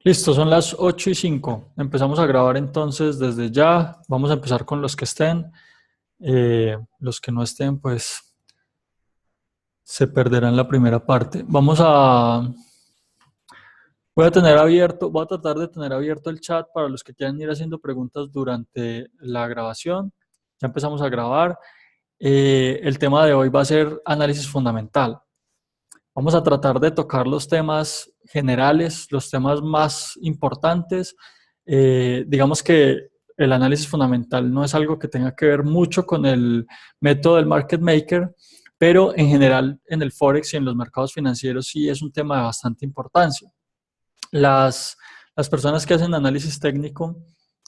Listo, son las 8:05. Empezamos a grabar entonces desde ya. Vamos a empezar con los que estén. Los que no estén, pues se perderán la primera parte. Voy a tratar de tener abierto el chat para los que quieran ir haciendo preguntas durante la grabación. Ya empezamos a grabar. El tema de hoy va a ser análisis fundamental. Vamos a tratar de tocar los temas generales, los temas más importantes. Digamos que el análisis fundamental no es algo que tenga que ver mucho con el método del market maker, pero en general en el Forex y en los mercados financieros sí es un tema de bastante importancia. Las, las personas que hacen análisis técnico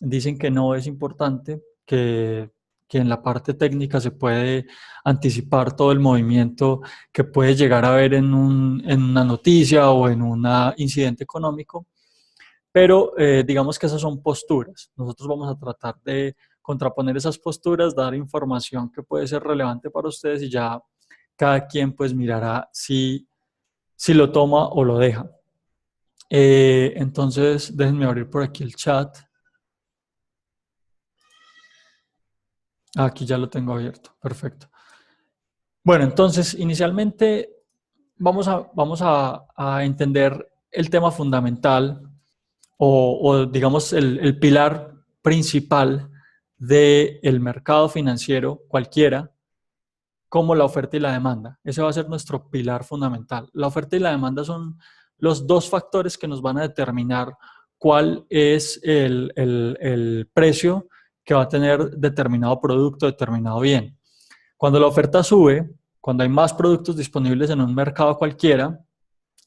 dicen que no es importante, que en la parte técnica se puede anticipar todo el movimiento que puede llegar a haber en una noticia o en un incidente económico, pero digamos que esas son posturas. Nosotros vamos a tratar de contraponer esas posturas, dar información que puede ser relevante para ustedes y ya cada quien pues mirará si lo toma o lo deja. Entonces, déjenme abrir por aquí el chat. Aquí ya lo tengo abierto. Perfecto. Bueno, entonces, inicialmente vamos a entender el tema fundamental o digamos, el pilar principal del mercado financiero cualquiera, como la oferta y la demanda. Ese va a ser nuestro pilar fundamental. La oferta y la demanda son los dos factores que nos van a determinar cuál es el precio que va a tener determinado producto, determinado bien. Cuando la oferta sube, cuando hay más productos disponibles en un mercado cualquiera,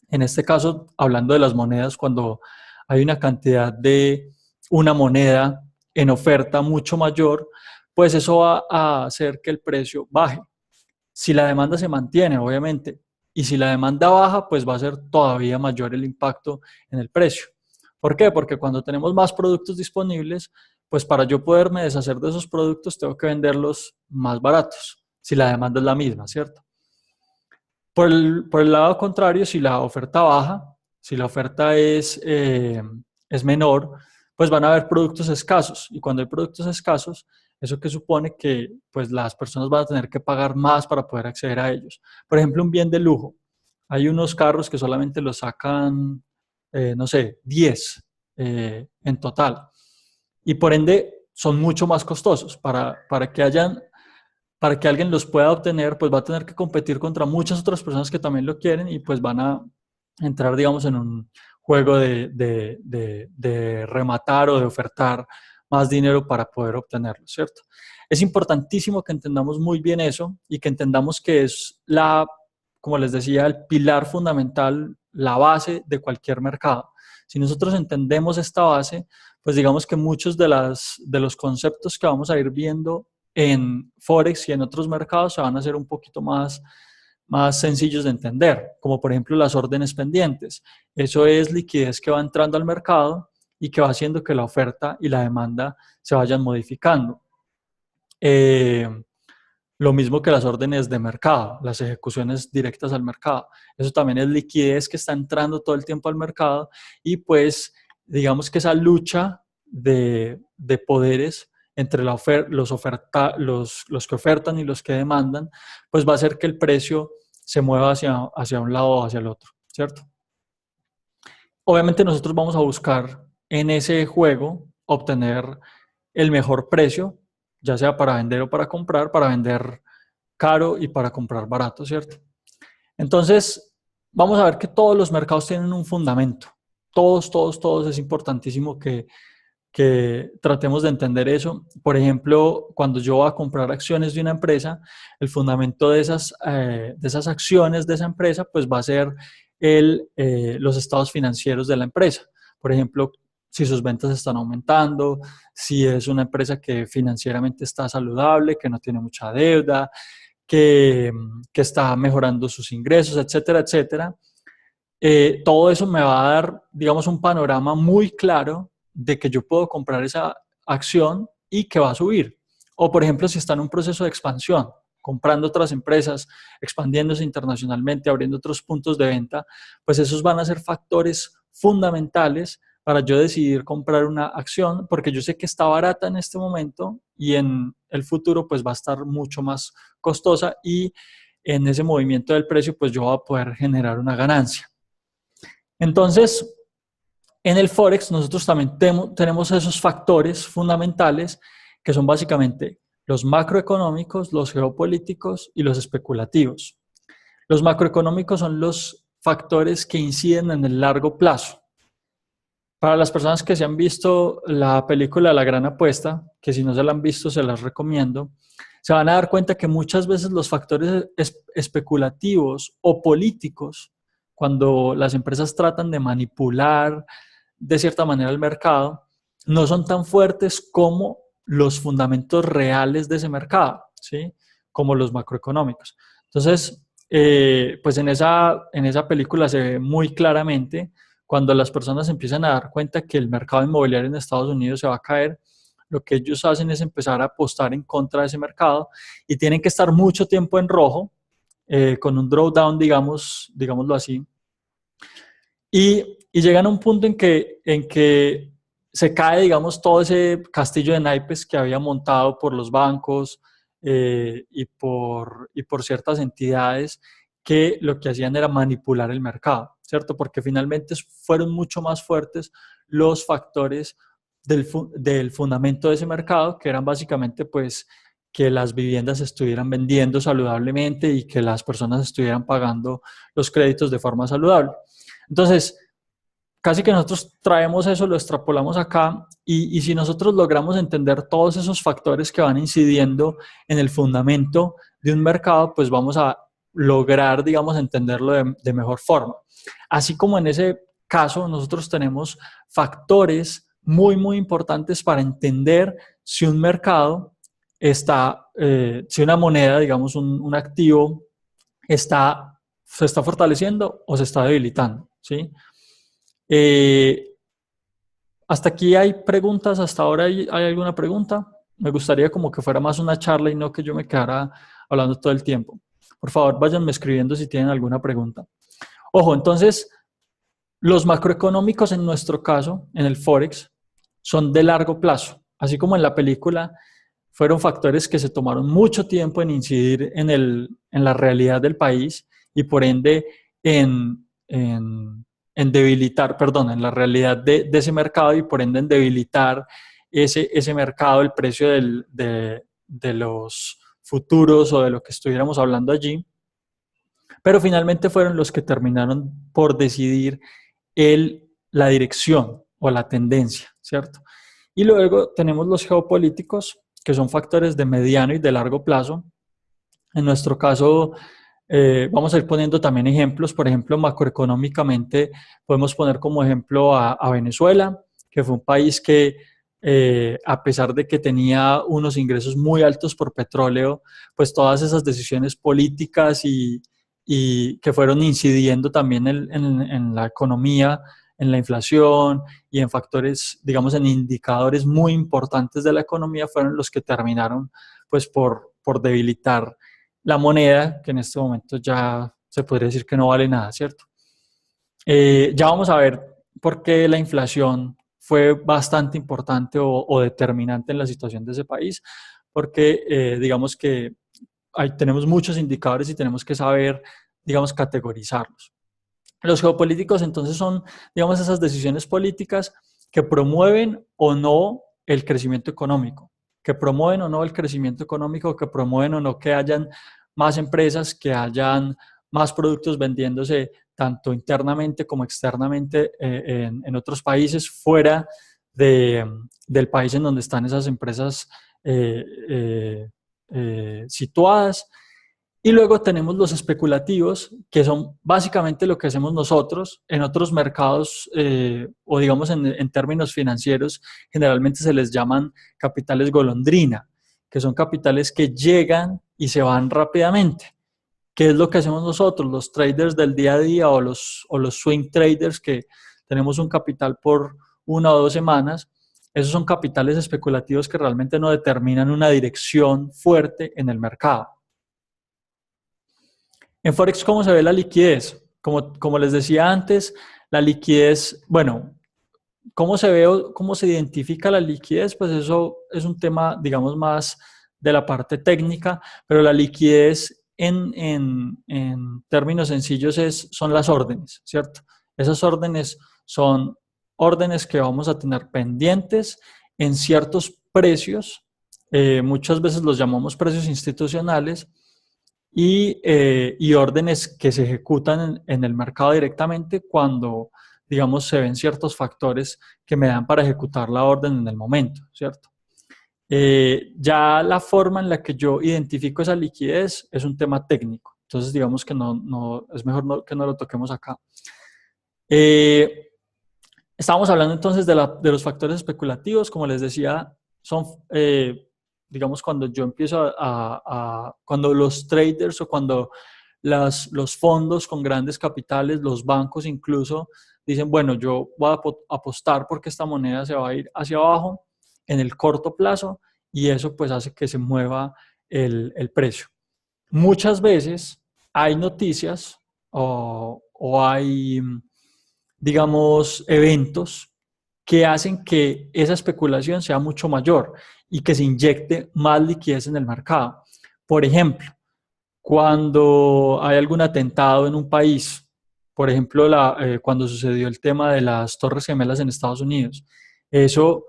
en este caso, hablando de las monedas, cuando hay una cantidad de una moneda en oferta mucho mayor, pues eso va a hacer que el precio baje. Si la demanda se mantiene, obviamente, y si la demanda baja, pues va a ser todavía mayor el impacto en el precio. ¿Por qué? Porque cuando tenemos más productos disponibles, pues para yo poderme deshacer de esos productos, tengo que venderlos más baratos, si la demanda es la misma, ¿cierto? Por el lado contrario, si la oferta baja, si la oferta es menor, pues van a haber productos escasos. Y cuando hay productos escasos, eso que supone que pues, las personas van a tener que pagar más para poder acceder a ellos. Por ejemplo, un bien de lujo. Hay unos carros que solamente los sacan, no sé, 10 en total. Y por ende son mucho más costosos. Para que alguien los pueda obtener, pues va a tener que competir contra muchas otras personas que también lo quieren y pues van a entrar, digamos, en un juego de rematar o de ofertar más dinero para poder obtenerlo, ¿cierto? Es importantísimo que entendamos muy bien eso y que entendamos que es como les decía, el pilar fundamental, la base de cualquier mercado. Si nosotros entendemos esta base, pues digamos que muchos de los conceptos que vamos a ir viendo en Forex y en otros mercados se van a hacer un poquito más sencillos de entender, como por ejemplo las órdenes pendientes. Eso es liquidez que va entrando al mercado y que va haciendo que la oferta y la demanda se vayan modificando. Eh, lo mismo que las órdenes de mercado, las ejecuciones directas al mercado. Eso también es liquidez que está entrando todo el tiempo al mercado y pues digamos que esa lucha de poderes entre los que ofertan y los que demandan, pues va a hacer que el precio se mueva hacia un lado o hacia el otro, ¿cierto? Obviamente nosotros vamos a buscar en ese juego obtener el mejor precio, ya sea para vender o para vender caro y para comprar barato, ¿cierto? Entonces, vamos a ver que todos los mercados tienen un fundamento. Todos, todos, todos es importantísimo que tratemos de entender eso. Por ejemplo, cuando yo voy a comprar acciones de una empresa, el fundamento de esas acciones de esa empresa, pues va a ser los estados financieros de la empresa. Por ejemplo, si sus ventas están aumentando, si es una empresa que financieramente está saludable, que no tiene mucha deuda, que está mejorando sus ingresos, etcétera, etcétera. Todo eso me va a dar, digamos, un panorama muy claro de que yo puedo comprar esa acción y que va a subir. O, por ejemplo, si está en un proceso de expansión, comprando otras empresas, expandiéndose internacionalmente, abriendo otros puntos de venta, pues esos van a ser factores fundamentales para yo decidir comprar una acción, porque yo sé que está barata en este momento y en el futuro pues va a estar mucho más costosa y en ese movimiento del precio pues yo voy a poder generar una ganancia. Entonces, en el Forex nosotros también tenemos esos factores fundamentales que son básicamente los macroeconómicos, los geopolíticos y los especulativos. Los macroeconómicos son los factores que inciden en el largo plazo. Para las personas que se han visto la película La Gran Apuesta, que si no se la han visto se las recomiendo, se van a dar cuenta que muchas veces los factores especulativos o políticos, cuando las empresas tratan de manipular de cierta manera el mercado, no son tan fuertes como los fundamentos reales de ese mercado, ¿sí? Como los macroeconómicos. Entonces, pues en esa película se ve muy claramente cuando las personas empiezan a dar cuenta que el mercado inmobiliario en Estados Unidos se va a caer, lo que ellos hacen es empezar a apostar en contra de ese mercado y tienen que estar mucho tiempo en rojo, con un drawdown, digámoslo así, y llegan a un punto en que se cae, digamos, todo ese castillo de naipes que había montado por los bancos y por ciertas entidades que lo que hacían era manipular el mercado, ¿cierto? Porque finalmente fueron mucho más fuertes los factores del fundamento de ese mercado, que eran básicamente, pues, que las viviendas se estuvieran vendiendo saludablemente y que las personas estuvieran pagando los créditos de forma saludable. Entonces, casi que nosotros traemos eso, lo extrapolamos acá y si nosotros logramos entender todos esos factores que van incidiendo en el fundamento de un mercado, pues vamos a lograr, digamos, entenderlo de mejor forma. Así como en ese caso, nosotros tenemos factores muy, muy importantes para entender si un mercado está, si una moneda, digamos, un activo, se está fortaleciendo o se está debilitando, ¿sí? Eh, Hasta aquí hay preguntas, hasta ahora hay alguna pregunta. Me gustaría como que fuera más una charla y no que yo me quedara hablando todo el tiempo. Por favor, váyanme escribiendo si tienen alguna pregunta. Ojo, entonces, los macroeconómicos en nuestro caso, en el Forex, son de largo plazo. Así como en la película, fueron factores que se tomaron mucho tiempo en incidir en la realidad del país y por ende en debilitar, perdón, en la realidad de ese mercado y por ende en debilitar ese mercado, el precio de los futuros o de lo que estuviéramos hablando allí, pero finalmente fueron los que terminaron por decidir la dirección o la tendencia, ¿cierto? Y luego tenemos los geopolíticos, que son factores de mediano y de largo plazo. En nuestro caso, vamos a ir poniendo también ejemplos. Por ejemplo, macroeconómicamente podemos poner como ejemplo a Venezuela, que fue un país que a pesar de que tenía unos ingresos muy altos por petróleo, pues todas esas decisiones políticas y que fueron incidiendo también en la economía, en la inflación y en factores, digamos, en indicadores muy importantes de la economía, fueron los que terminaron pues por debilitar la moneda, que en este momento ya se podría decir que no vale nada, ¿cierto? Ya vamos a ver por qué la inflación fue bastante importante o determinante en la situación de ese país, porque digamos que tenemos muchos indicadores y tenemos que saber, digamos, categorizarlos. Los geopolíticos entonces son, digamos, esas decisiones políticas que promueven o no el crecimiento económico, que promueven o no el crecimiento económico, que promueven o no que hayan más empresas, que hayan más productos vendiéndose tanto internamente como externamente en otros países fuera del país en donde están esas empresas situadas. Y luego tenemos los especulativos, que son básicamente lo que hacemos nosotros en otros mercados, o digamos en términos financieros, generalmente se les llaman capitales golondrina, que son capitales que llegan y se van rápidamente. ¿Qué es lo que hacemos nosotros, los traders del día a día o los swing traders que tenemos un capital por 1 o 2 semanas? Esos son capitales especulativos que realmente no determinan una dirección fuerte en el mercado. En Forex, ¿cómo se ve la liquidez? Como les decía antes, la liquidez, bueno, ¿Cómo se ve o cómo se identifica la liquidez? Pues eso es un tema, digamos, más de la parte técnica, pero la liquidez en términos sencillos son las órdenes, ¿cierto? Esas órdenes son órdenes que vamos a tener pendientes en ciertos precios, muchas veces los llamamos precios institucionales, y órdenes que se ejecutan en el mercado directamente cuando, digamos, se ven ciertos factores que me dan para ejecutar la orden en el momento, ¿cierto? Ya la forma en la que yo identifico esa liquidez es un tema técnico, entonces digamos que es mejor que no lo toquemos acá. Estábamos hablando entonces de los factores especulativos, como les decía, son, digamos, cuando yo empiezo cuando los traders o cuando los fondos con grandes capitales, los bancos incluso, dicen, bueno, yo voy a apostar porque esta moneda se va a ir hacia abajo en el corto plazo y eso pues hace que se mueva el precio. Muchas veces hay noticias o hay, digamos, eventos que hacen que esa especulación sea mucho mayor y que se inyecte más liquidez en el mercado. Por ejemplo, cuando hay algún atentado en un país, por ejemplo, cuando sucedió el tema de las Torres Gemelas en Estados Unidos, eso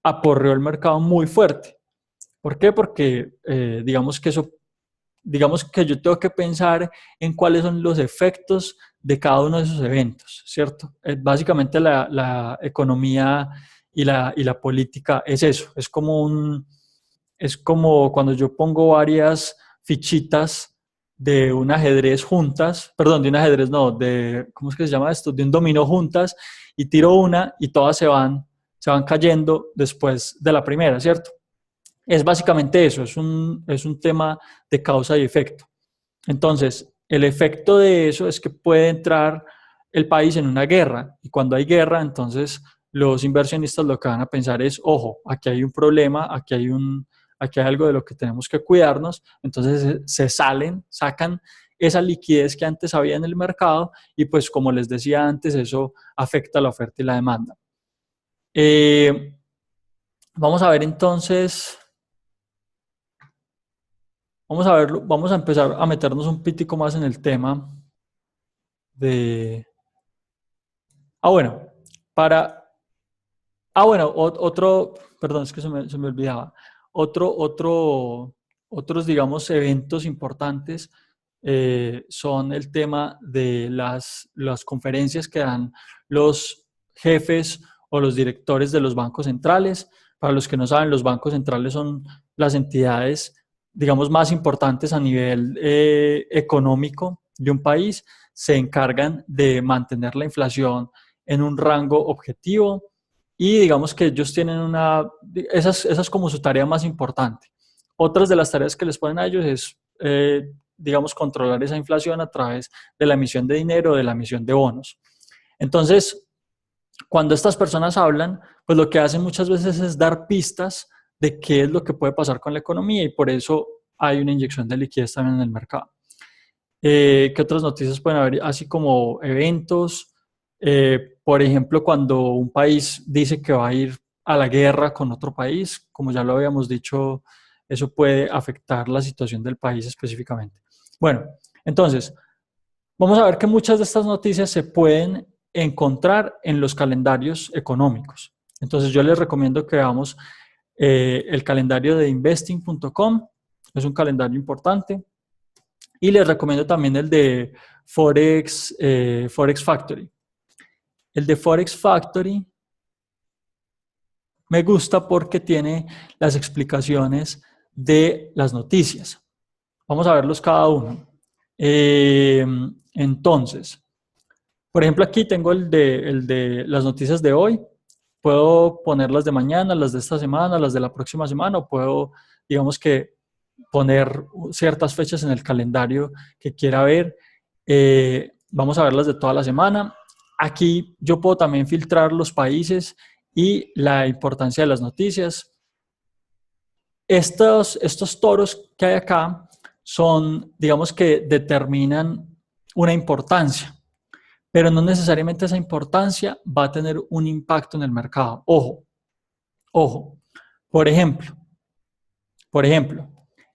aporreó el mercado muy fuerte. ¿Por qué? Porque digamos que yo tengo que pensar en cuáles son los efectos de cada uno de esos eventos, ¿cierto? Básicamente la economía y la política es eso, es como cuando yo pongo varias fichitas de un ajedrez juntas, perdón, de un ajedrez no, ¿cómo es que se llama esto? De un dominó juntas y tiro una y todas se van cayendo después de la primera, ¿cierto? Es básicamente eso, es un tema de causa y efecto. Entonces, el efecto de eso es que puede entrar el país en una guerra y cuando hay guerra, entonces los inversionistas lo que van a pensar es, ojo, aquí hay un problema, aquí hay algo de lo que tenemos que cuidarnos, entonces se sacan esa liquidez que antes había en el mercado y pues como les decía antes, eso afecta la oferta y la demanda. Vamos a ver entonces. Vamos a empezar a meternos un pitico más en el tema de... Ah, bueno, para... Ah, bueno, perdón, es que se me olvidaba. Otros, digamos, eventos importantes son el tema de las conferencias que dan los jefes o los directores de los bancos centrales. Para los que no saben, los bancos centrales son las entidades, digamos, más importantes a nivel económico de un país. Se encargan de mantener la inflación en un rango objetivo y digamos que ellos tienen esa es como su tarea más importante. Otras de las tareas que les ponen a ellos es, digamos, controlar esa inflación a través de la emisión de dinero, de la emisión de bonos. Entonces, cuando estas personas hablan, pues lo que hacen muchas veces es dar pistas de qué es lo que puede pasar con la economía y por eso hay una inyección de liquidez también en el mercado. ¿Qué otras noticias pueden haber? Así como eventos, por ejemplo, cuando un país dice que va a ir a la guerra con otro país, como ya lo habíamos dicho, eso puede afectar la situación del país específicamente. Bueno, entonces, vamos a ver que muchas de estas noticias se pueden encontrar en los calendarios económicos. Entonces, yo les recomiendo que veamos el calendario de investing.com, es un calendario importante. Y les recomiendo también el de Forex Factory. El de Forex Factory me gusta porque tiene las explicaciones de las noticias. Vamos a verlos cada uno. Entonces, por ejemplo, aquí tengo el de las noticias de hoy. Puedo poner las de mañana, las de esta semana, las de la próxima semana, o puedo, digamos que, poner ciertas fechas en el calendario que quiera ver. Vamos a verlas de toda la semana. Aquí yo puedo también filtrar los países y la importancia de las noticias. Estos toros que hay acá son, digamos que determinan una importancia. pero no necesariamente esa importancia va a tener un impacto en el mercado. Ojo, ojo. Por ejemplo,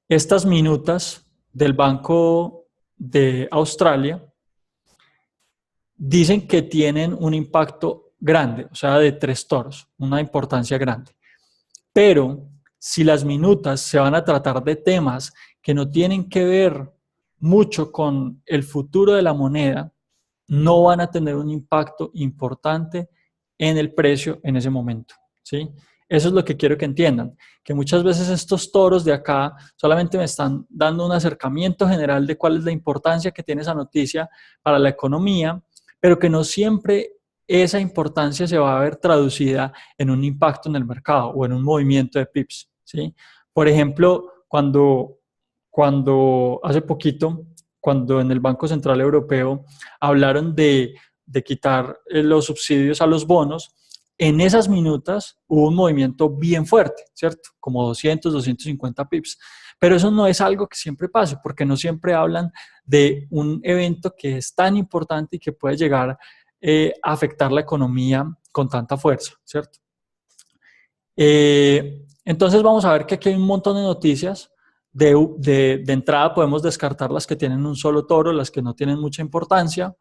estas minutas del Banco de Australia dicen que tienen un impacto grande, o sea, de 3 toros, una importancia grande. Pero si las minutas se van a tratar de temas que no tienen que ver mucho con el futuro de la moneda, no van a tener un impacto importante en el precio en ese momento, ¿sí? Eso es lo que quiero que entiendan, que muchas veces estos toros de acá solamente me están dando un acercamiento general de cuál es la importancia que tiene esa noticia para la economía, pero que no siempre esa importancia se va a ver traducida en un impacto en el mercado o en un movimiento de pips, ¿sí? Por ejemplo, cuando hace poquito, cuando en el Banco Central Europeo hablaron de quitar los subsidios a los bonos, en esas minutas hubo un movimiento bien fuerte, ¿cierto? Como 200, 250 pips. Pero eso no es algo que siempre pase, porque no siempre hablan de un evento que es tan importante y que puede llegar a afectar la economía con tanta fuerza, ¿cierto? Entonces vamos a ver que aquí hay un montón de noticias. De entrada podemos descartar las que tienen un solo toro, las que no tienen mucha importancia.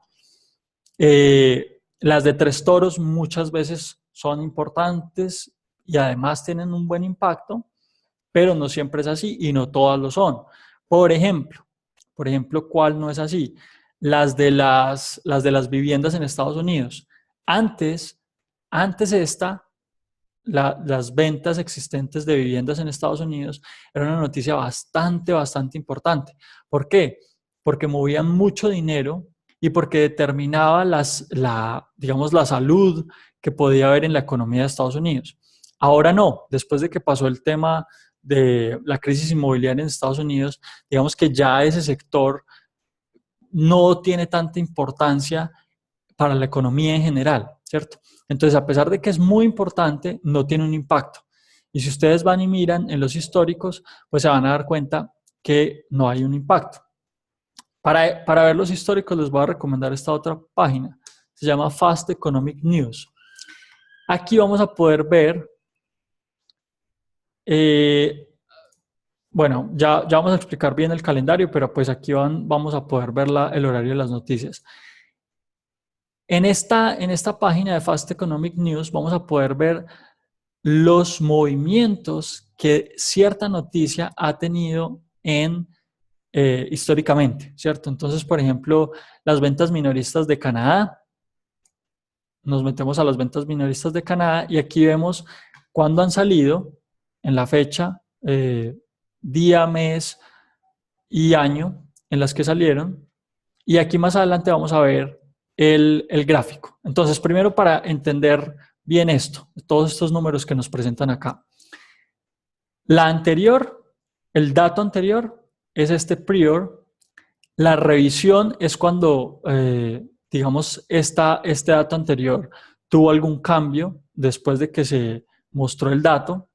Las de 3 toros muchas veces son importantes y además tienen un buen impacto, pero no siempre es así y no todas lo son. Por ejemplo, ¿cuál no es así? Las de las viviendas en Estados Unidos. Antes las ventas existentes de viviendas en Estados Unidos era una noticia bastante importante. ¿Por qué? Porque movían mucho dinero y porque determinaba digamos, la salud que podía haber en la economía de Estados Unidos. Ahora no, después de que pasó el tema de la crisis inmobiliaria en Estados Unidos, digamos que ya ese sector no tiene tanta importancia para la economía en general, ¿cierto? Entonces, a pesar de que es muy importante, no tiene un impacto. Y si ustedes van y miran en los históricos, pues se van a dar cuenta que no hay un impacto. Para ver los históricos les voy a recomendar esta otra página. Se llama Fast Economic News. Aquí vamos a poder ver, bueno, ya vamos a explicar bien el calendario, pero pues aquí vamos a poder ver el horario de las noticias. En esta página de Fast Economic News vamos a poder ver los movimientos que cierta noticia ha tenido históricamente, ¿cierto? Entonces, por ejemplo, las ventas minoristas de Canadá, nos metemos a las ventas minoristas de Canadá y aquí vemos cuándo han salido en la fecha, día, mes y año en las que salieron. Y aquí más adelante vamos a ver el gráfico. Entonces, primero para entender bien esto, todos estos números que nos presentan acá. El dato anterior es este prior. La revisión es cuando, digamos, este dato anterior tuvo algún cambio después de que se mostró el dato.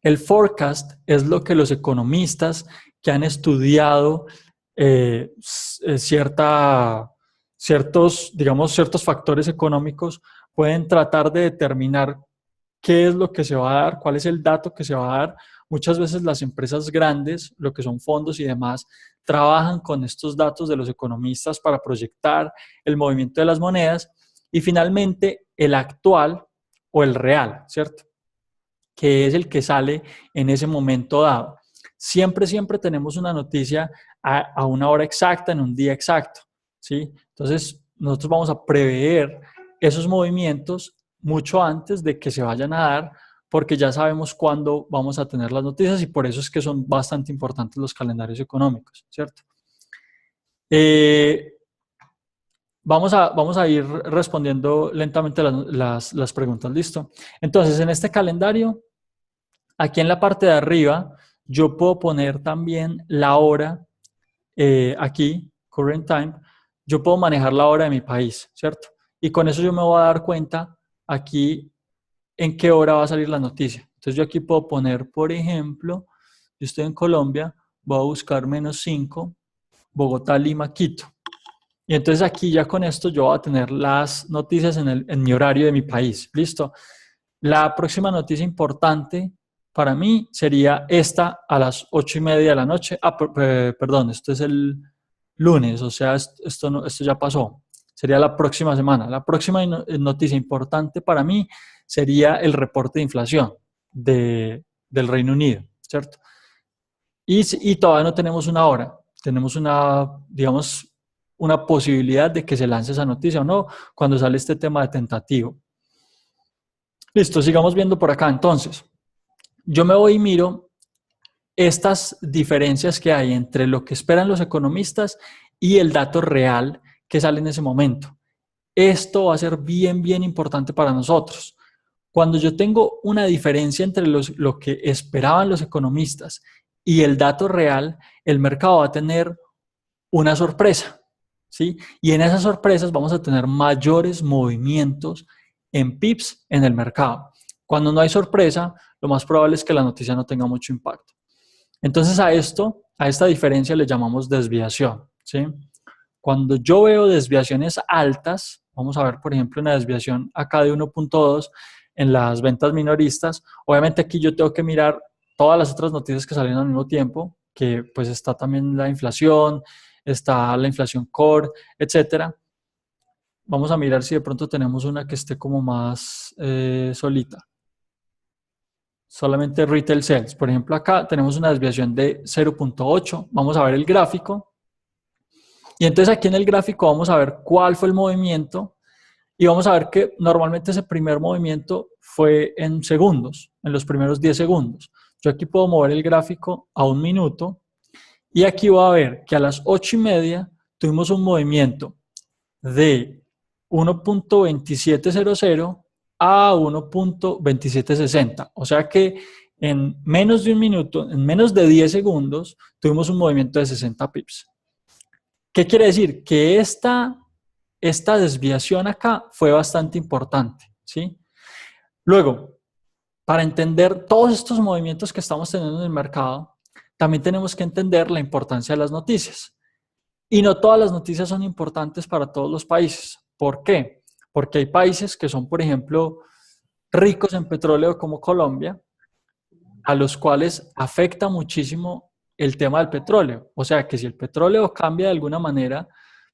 El forecast es lo que los economistas que han estudiado ciertos factores económicos pueden tratar de determinar qué es lo que se va a dar, cuál es el dato que se va a dar. Muchas veces las empresas grandes, lo que son fondos y demás, trabajan con estos datos de los economistas para proyectar el movimiento de las monedas y finalmente el actual o el real, ¿cierto? Que es el que sale en ese momento dado. Siempre tenemos una noticia a una hora exacta, en un día exacto, ¿sí? Entonces, nosotros vamos a prever esos movimientos mucho antes de que se vayan a dar, porque ya sabemos cuándo vamos a tener las noticias y por eso es que son bastante importantes los calendarios económicos, ¿cierto? Vamos a ir respondiendo lentamente las preguntas, ¿listo? Entonces, en este calendario, aquí en la parte de arriba, yo puedo poner también la hora, aquí, current time, yo puedo manejar la hora de mi país, ¿cierto? Y con eso yo me voy a dar cuenta aquí en qué hora va a salir la noticia. Entonces yo aquí puedo poner, por ejemplo, yo estoy en Colombia, voy a buscar -5, Bogotá, Lima, Quito. Y entonces aquí ya con esto yo voy a tener las noticias en mi horario de mi país. ¿Listo? La próxima noticia importante para mí sería esta a las 8:30 de la noche. Perdón, esto es el lunes, o sea, esto ya pasó. Sería la próxima semana. La próxima noticia importante para mí sería el reporte de inflación del Reino Unido, ¿cierto? Y todavía no tenemos una hora. Tenemos digamos, una posibilidad de que se lance esa noticia o no cuando sale este tema de tentativo. Listo, sigamos viendo por acá. Entonces, yo me voy y miro estas diferencias que hay entre lo que esperan los economistas y el dato real que sale en ese momento. Esto va a ser bien, bien importante para nosotros. Cuando yo tengo una diferencia entre lo que esperaban los economistas y el dato real, el mercado va a tener una sorpresa, ¿sí? Y en esas sorpresas vamos a tener mayores movimientos en pips en el mercado. Cuando no hay sorpresa, lo más probable es que la noticia no tenga mucho impacto. Entonces a esta diferencia le llamamos desviación, ¿sí? Cuando yo veo desviaciones altas, vamos a ver por ejemplo una desviación acá de 1.2 en las ventas minoristas, obviamente aquí yo tengo que mirar todas las otras noticias que salen al mismo tiempo, que pues está también la inflación, está la inflación core, etcétera. Vamos a mirar si de pronto tenemos una que esté como más solita. Solamente retail sales. Por ejemplo, acá tenemos una desviación de 0.8. Vamos a ver el gráfico. Y entonces aquí en el gráfico vamos a ver cuál fue el movimiento y vamos a ver que normalmente ese primer movimiento fue en segundos, en los primeros 10 segundos. Yo aquí puedo mover el gráfico a 1 minuto y aquí voy a ver que a las 8:30 tuvimos un movimiento de 1.2700 a 1.2760. O sea que en menos de un minuto, en menos de 10 segundos, tuvimos un movimiento de 60 pips. ¿Qué quiere decir? Que esta desviación acá fue bastante importante, ¿sí? Luego, para entender todos estos movimientos que estamos teniendo en el mercado, también tenemos que entender la importancia de las noticias. Y no todas las noticias son importantes para todos los países. ¿Por qué? Porque hay países que son, por ejemplo, ricos en petróleo como Colombia, a los cuales afecta muchísimo el tema del petróleo. O sea que si el petróleo cambia de alguna manera,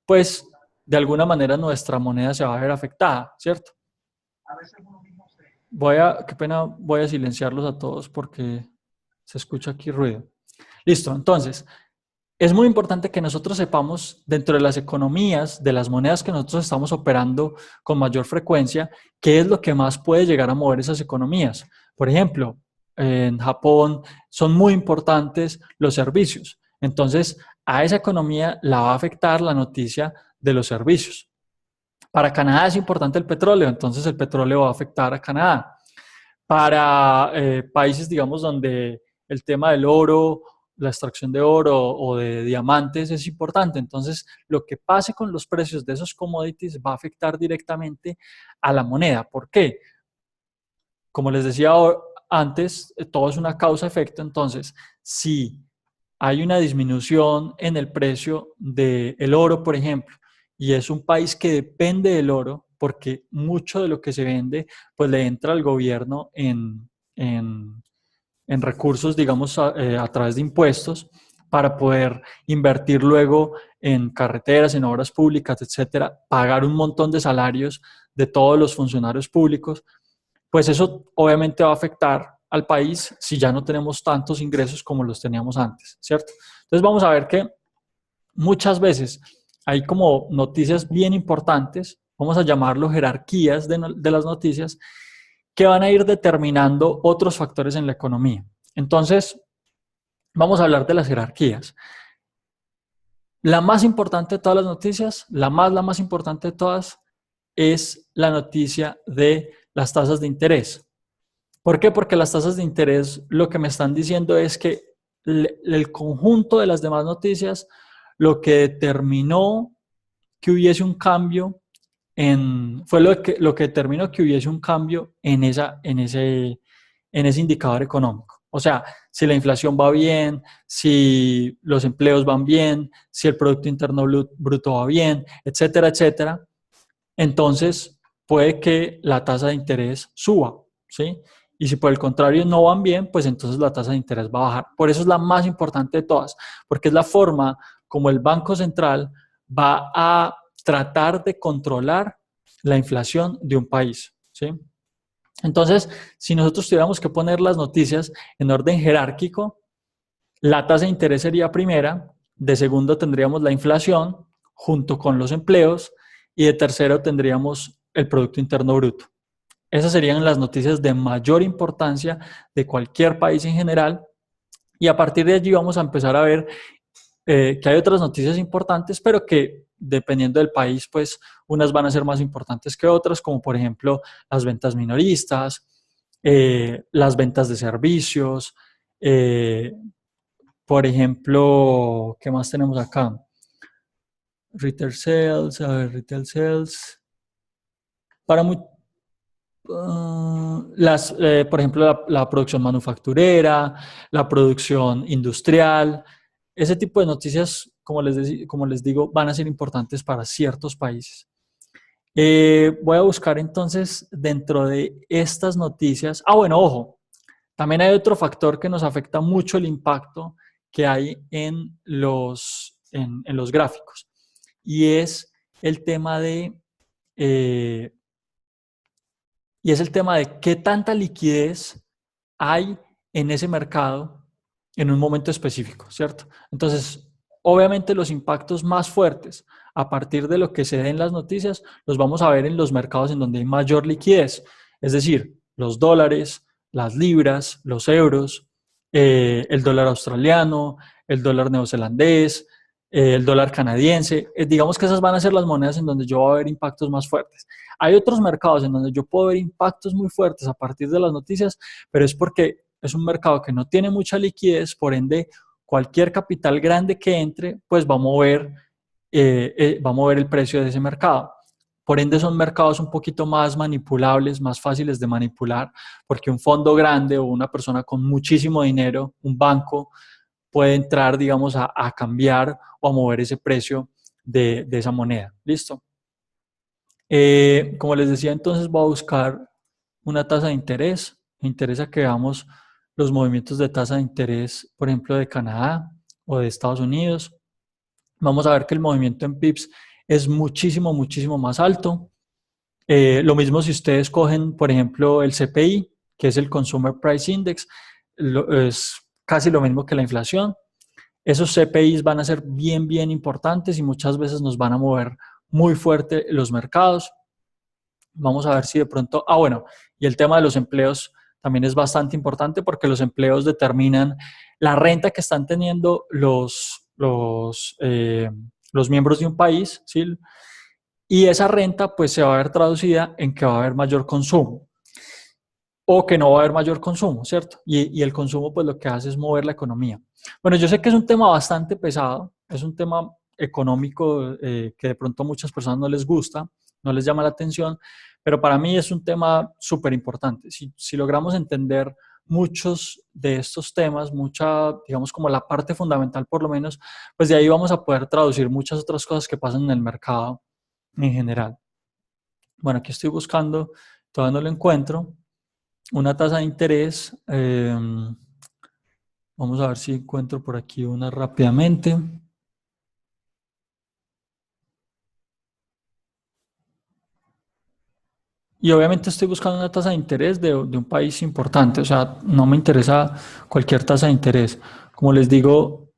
pues de alguna manera nuestra moneda se va a ver afectada, ¿cierto? Qué pena, voy a silenciarlos a todos porque se escucha aquí ruido. Listo, entonces, es muy importante que nosotros sepamos dentro de las economías, de las monedas que nosotros estamos operando con mayor frecuencia, qué es lo que más puede llegar a mover esas economías. Por ejemplo, en Japón son muy importantes los servicios. Entonces, a esa economía la va a afectar la noticia de los servicios. Para Canadá es importante el petróleo, entonces el petróleo va a afectar a Canadá. Para países, digamos, donde el tema del oro, la extracción de oro o de diamantes es importante. Entonces, lo que pase con los precios de esos commodities va a afectar directamente a la moneda. ¿Por qué? Como les decía antes, todo es una causa-efecto. Entonces, si hay una disminución en el precio del oro, por ejemplo, y es un país que depende del oro, porque mucho de lo que se vende, pues le entra al gobierno en recursos, digamos, a través de impuestos, para poder invertir luego en carreteras, en obras públicas, etcétera, pagar un montón de salarios de todos los funcionarios públicos, pues eso obviamente va a afectar al país si ya no tenemos tantos ingresos como los teníamos antes, ¿cierto? Entonces vamos a ver que muchas veces hay como noticias bien importantes, vamos a llamarlo jerarquías de las noticias, que van a ir determinando otros factores en la economía. Entonces, vamos a hablar de las jerarquías. La más importante de todas las noticias, la más importante de todas, es la noticia de las tasas de interés. ¿Por qué? Porque las tasas de interés lo que me están diciendo es que el conjunto de las demás noticias lo que determinó que hubiese un cambio fue lo que determinó que hubiese un cambio en ese indicador económico. O sea, si la inflación va bien, si los empleos van bien, si el Producto Interno Bruto va bien, etcétera, etcétera, entonces puede que la tasa de interés suba, ¿sí? Y si por el contrario no van bien, pues entonces la tasa de interés va a bajar. Por eso es la más importante de todas, porque es la forma como el Banco Central va a tratar de controlar la inflación de un país, ¿sí? Entonces, si nosotros tuviéramos que poner las noticias en orden jerárquico, la tasa de interés sería primera, de segundo tendríamos la inflación junto con los empleos y de tercero tendríamos el Producto Interno Bruto. Esas serían las noticias de mayor importancia de cualquier país en general y a partir de allí vamos a empezar a ver que hay otras noticias importantes, pero que dependiendo del país, pues unas van a ser más importantes que otras, como por ejemplo las ventas minoristas, las ventas de servicios, eh, por ejemplo, ¿qué más tenemos acá? Retail sales, a ver, retail sales. Para muy, por ejemplo, la producción manufacturera, la producción industrial, ese tipo de noticias, como les digo, van a ser importantes para ciertos países. Voy a buscar entonces dentro de estas noticias. Ah, bueno, ojo, también hay otro factor que nos afecta mucho el impacto que hay en los gráficos y es el tema eh, de qué tanta liquidez hay en ese mercado en un momento específico, ¿cierto? Entonces, obviamente los impactos más fuertes a partir de lo que se dé en las noticias los vamos a ver en los mercados en donde hay mayor liquidez, es decir, los dólares, las libras, los euros, el dólar australiano, el dólar neozelandés, el dólar canadiense. Digamos que esas van a ser las monedas en donde yo voy a ver impactos más fuertes. Hay otros mercados en donde yo puedo ver impactos muy fuertes a partir de las noticias, pero es porque es un mercado que no tiene mucha liquidez, por ende, cualquier capital grande que entre, pues va a mover el precio de ese mercado. Por ende, son mercados un poquito más manipulables, más fáciles de manipular, porque un fondo grande o una persona con muchísimo dinero, un banco, puede entrar, digamos, a cambiar o a mover ese precio de esa moneda. ¿Listo? Como les decía, entonces voy a buscar una tasa de interés. Me interesa que veamos los movimientos de tasa de interés, por ejemplo, de Canadá o de Estados Unidos. Vamos a ver que el movimiento en pips es muchísimo, muchísimo más alto. Lo mismo si ustedes cogen, por ejemplo, el CPI, que es el Consumer Price Index, es casi lo mismo que la inflación. Esos CPIs van a ser bien, bien importantes y muchas veces nos van a mover muy fuerte los mercados. Vamos a ver si de pronto, bueno, y el tema de los empleos también es bastante importante porque los empleos determinan la renta que están teniendo los miembros de un país, ¿sí? Y esa renta pues se va a ver traducida en que va a haber mayor consumo o que no va a haber mayor consumo, ¿cierto? Y el consumo pues lo que hace es mover la economía. Bueno, yo sé que es un tema bastante pesado, es un tema económico que de pronto a muchas personas no les gusta, no les llama la atención, pero para mí es un tema súper importante. Si logramos entender muchos de estos temas, digamos como la parte fundamental por lo menos, pues de ahí vamos a poder traducir muchas otras cosas que pasan en el mercado en general. Bueno, aquí estoy buscando, todavía no lo encuentro, una tasa de interés. Vamos a ver si encuentro por aquí una rápidamente. Y obviamente estoy buscando una tasa de interés de un país importante, o sea, no me interesa cualquier tasa de interés. Como les digo,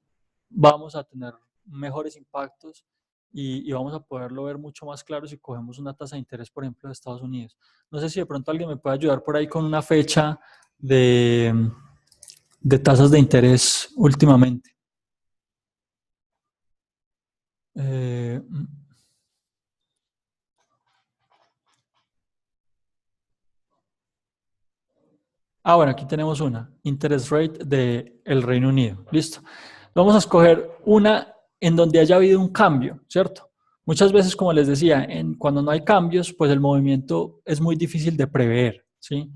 vamos a tener mejores impactos y vamos a poderlo ver mucho más claro si cogemos una tasa de interés, por ejemplo, de Estados Unidos. No sé si de pronto alguien me puede ayudar por ahí con una fecha de tasas de interés últimamente. Eh, bueno, aquí tenemos una, interest rate del Reino Unido. Listo. Vamos a escoger una en donde haya habido un cambio, ¿cierto? Muchas veces, como les decía, cuando no hay cambios, pues el movimiento es muy difícil de prever, ¿sí?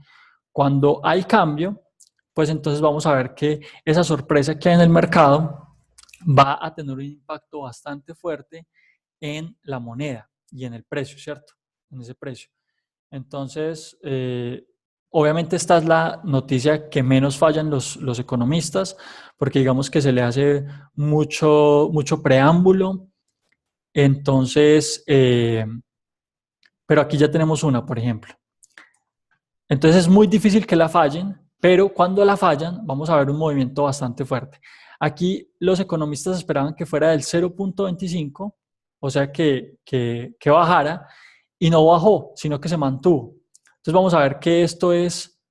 Cuando hay cambio, pues entonces vamos a ver que esa sorpresa que hay en el mercado va a tener un impacto bastante fuerte en la moneda y en el precio, ¿cierto? En ese precio. Entonces, obviamente esta es la noticia que menos fallan los economistas, porque digamos que se le hace mucho preámbulo. Entonces, pero aquí ya tenemos una, por ejemplo. Entonces es muy difícil que la fallen, pero cuando la fallan vamos a ver un movimiento bastante fuerte. Aquí los economistas esperaban que fuera del 0.25, o sea que bajara, y no bajó, sino que se mantuvo. Entonces vamos a ver que esto es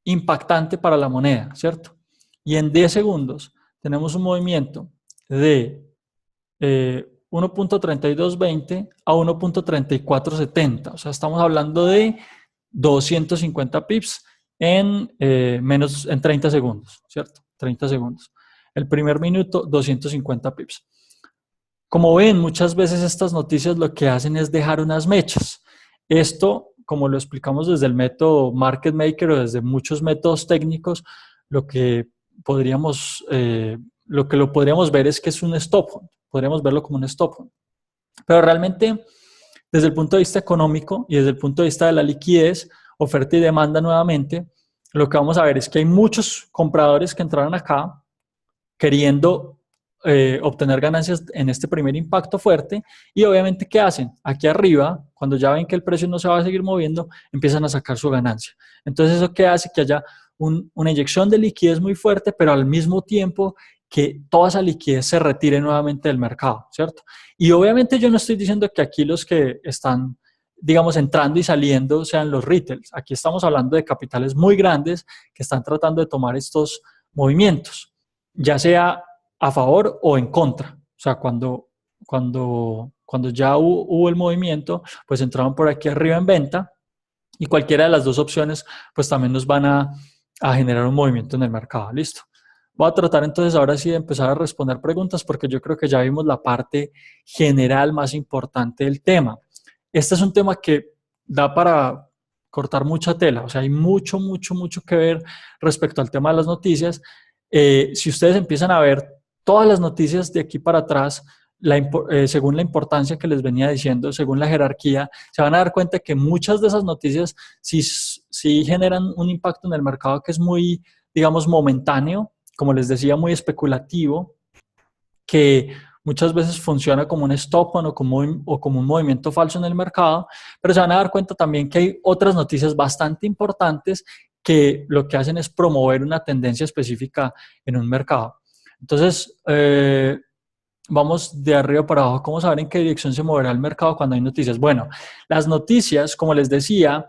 impactante para la moneda, ¿cierto? Y en 10 segundos tenemos un movimiento de 1.3220 a 1.3470, o sea, estamos hablando de 250 pips en 30 segundos, ¿cierto? 30 segundos. El primer minuto, 250 pips. Como ven, muchas veces estas noticias lo que hacen es dejar unas mechas. Esto, como lo explicamos desde el método Market Maker o desde muchos métodos técnicos, lo que lo podríamos ver es que es un stop hunt. Podríamos verlo como un stop hunt. Pero realmente, desde el punto de vista económico y desde el punto de vista de la liquidez, oferta y demanda nuevamente, lo que vamos a ver es que hay muchos compradores que entraron acá queriendo obtener ganancias en este primer impacto fuerte y obviamente ¿qué hacen? Aquí arriba, cuando ya ven que el precio no se va a seguir moviendo, empiezan a sacar su ganancia. Entonces eso qué hace que haya una inyección de liquidez muy fuerte, pero al mismo tiempo que toda esa liquidez se retire nuevamente del mercado, ¿cierto? Y obviamente yo no estoy diciendo que aquí los que están, digamos, entrando y saliendo sean los retails. Aquí estamos hablando de capitales muy grandes que están tratando de tomar estos movimientos, ya sea a favor o en contra. O sea, cuando ya hubo el movimiento, pues entraron por aquí arriba en venta y cualquiera de las dos opciones, pues también nos van a generar un movimiento en el mercado. Listo. Voy a tratar entonces ahora sí de empezar a responder preguntas porque yo creo que ya vimos la parte general más importante del tema. Este es un tema que da para cortar mucha tela, o sea, hay mucho que ver respecto al tema de las noticias. Si ustedes empiezan a ver todas las noticias de aquí para atrás, según la importancia que les venía diciendo, según la jerarquía, se van a dar cuenta que muchas de esas noticias sí generan un impacto en el mercado que es muy, digamos, momentáneo, como les decía, muy especulativo, que muchas veces funciona como un stop o como un movimiento falso en el mercado, pero se van a dar cuenta también que hay otras noticias bastante importantes que lo que hacen es promover una tendencia específica en un mercado. Entonces, vamos de arriba para abajo. ¿Cómo saber en qué dirección se moverá el mercado cuando hay noticias? Bueno, las noticias, como les decía,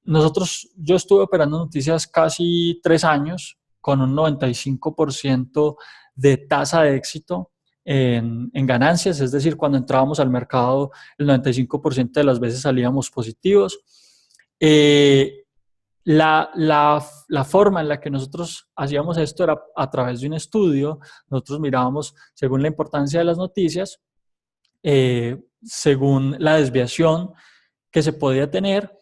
yo estuve operando noticias casi 3 años con un 95% de tasa de éxito en ganancias, es decir, cuando entrábamos al mercado, el 95% de las veces salíamos positivos. La forma en la que nosotros hacíamos esto era a través de un estudio. Nosotros mirábamos según la importancia de las noticias, según la desviación que se podía tener,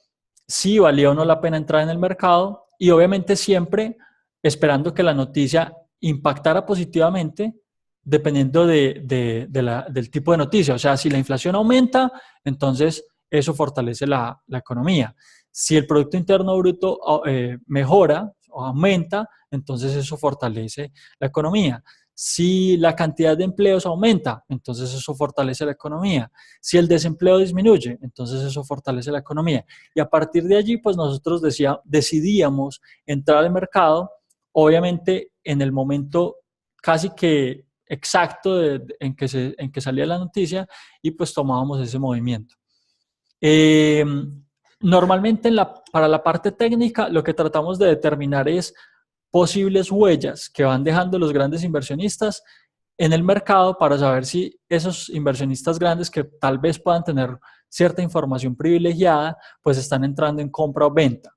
si valía o no la pena entrar en el mercado y obviamente siempre esperando que la noticia impactara positivamente dependiendo del tipo de noticia. O sea, si la inflación aumenta, entonces eso fortalece la economía. Si el Producto Interno Bruto mejora o aumenta, entonces eso fortalece la economía. Si la cantidad de empleos aumenta, entonces eso fortalece la economía. Si el desempleo disminuye, entonces eso fortalece la economía. Y a partir de allí, pues nosotros decidíamos entrar al mercado, obviamente en el momento casi que exacto en que salía la noticia y pues tomábamos ese movimiento. Normalmente para la parte técnica lo que tratamos de determinar es posibles huellas que van dejando los grandes inversionistas en el mercado para saber si esos inversionistas grandes que tal vez puedan tener cierta información privilegiada, pues están entrando en compra o venta.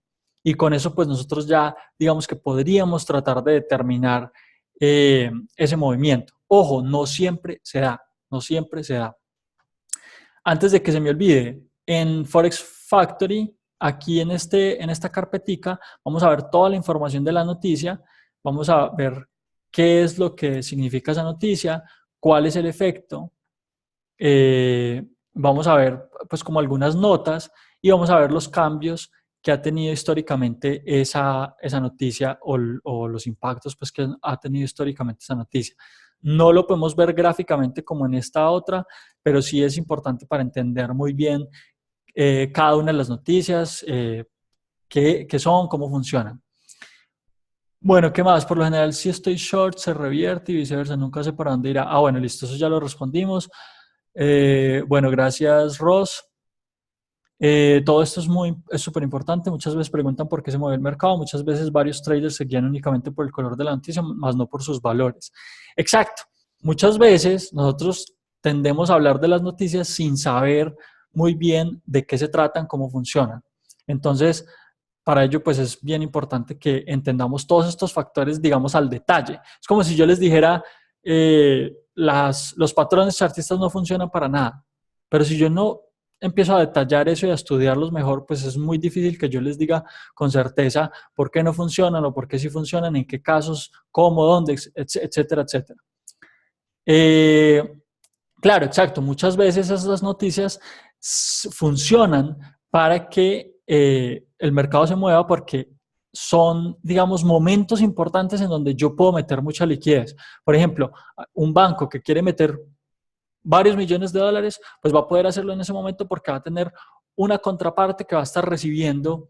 Y con eso, pues nosotros ya, digamos que podríamos tratar de determinar ese movimiento. Ojo, no siempre se da, no siempre se da. Antes de que se me olvide, en Forex Factory aquí en esta carpetica vamos a ver toda la información de la noticia, vamos a ver qué es lo que significa esa noticia, cuál es el efecto, vamos a ver pues como algunas notas y vamos a ver los cambios que ha tenido históricamente esa noticia o los impactos pues que ha tenido históricamente esa noticia. No lo podemos ver gráficamente como en esta otra, pero sí es importante para entender muy bien cada una de las noticias, qué son, cómo funcionan. Bueno, ¿qué más? Por lo general, si estoy short, se revierte y viceversa. Nunca sé para dónde irá. Ah, bueno, listo, eso ya lo respondimos. Bueno, gracias, Ross. Todo esto es súper importante. Muchas veces preguntan por qué se mueve el mercado. Muchas veces varios traders se guían únicamente por el color de la noticia, más no por sus valores. Exacto. Muchas veces nosotros tendemos a hablar de las noticias sin saber muy bien de qué se tratan, cómo funcionan. Entonces, para ello, pues es bien importante que entendamos todos estos factores, digamos, al detalle. Es como si yo les dijera, los patrones chartistas no funcionan para nada. Pero si yo no empiezo a detallar eso y a estudiarlos mejor, pues es muy difícil que yo les diga con certeza por qué no funcionan o por qué sí funcionan, en qué casos, cómo, dónde, etcétera, etcétera. Claro, exacto. Muchas veces esas noticias funcionan para que el mercado se mueva porque son, digamos, momentos importantes en donde yo puedo meter mucha liquidez. Por ejemplo, un banco que quiere meter varios millones de dólares, pues va a poder hacerlo en ese momento porque va a tener una contraparte que va a estar recibiendo